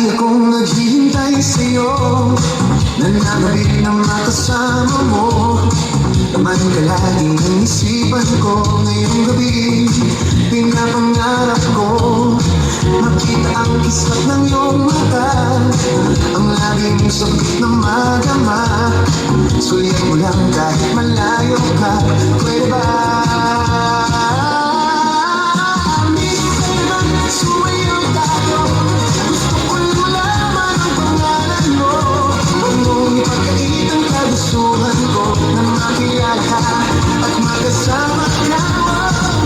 Lagi akong naghihintay sa'yo, nananabik na makasama mo. Naman ka lagi ng isipan ko. Ngayong gabi, pinapangarap ko makita ang kislat ng iyong mata, ang laging sakit na madama. Sulit mo lang kahit malayo ka. Pwede ba? Sumayaw tayo. Gusto ko lang malaman ang pangalan mo. Huwag mong ipagkait ang kagustuhan ko na makilala ka at magkasama ka.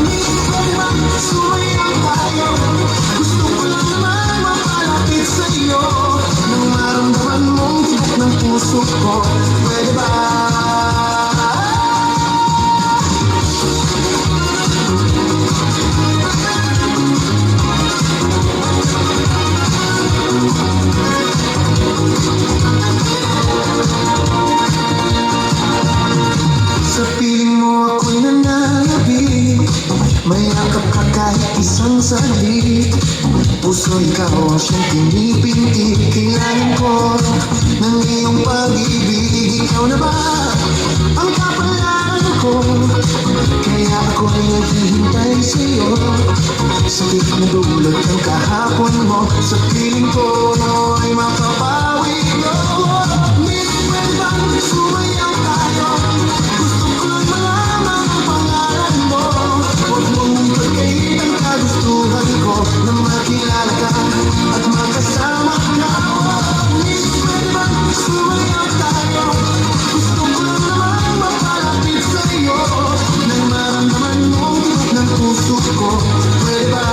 Pwede ba? Sumayaw tayo. Gusto ko lang naman mapalapit sa'yo nang maramdaman mong tibok ng puso ko. Pwede ba? Sa piling mo ako'y nananabik, mayakap ka kahit isang saglit. Puso ikaw ang siyang pinipintig. Kailangan ko ng iyong pag-ibig. Ikaw na ba ang kapalaran ko? Kaya ako'y naghihintay sa'yo. Sakit na dulot ng kahapon mo. Sa piling ko ay mapapawi ko. Pwede bang sumayaw tayo? Gusto ko lang malaman ang pangalan mo. Huwag mong ipagkait ang kagustuhan ko na makilala ka at magkasama ka. Pwede bang sumayaw tayo? Gusto ko lang naman mapalapit sa'yo nang maramdaman mong tibok ng puso ko. Pwede ba?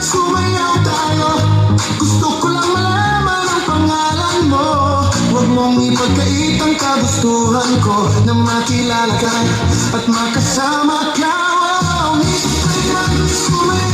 Sumayaw tayo. Gusto ko lang malaman ang pangalan mo. Huwag mong ipagkait ang kagustuhan ko na makilala ka at makasama ka. Pwede ba? Sumayaw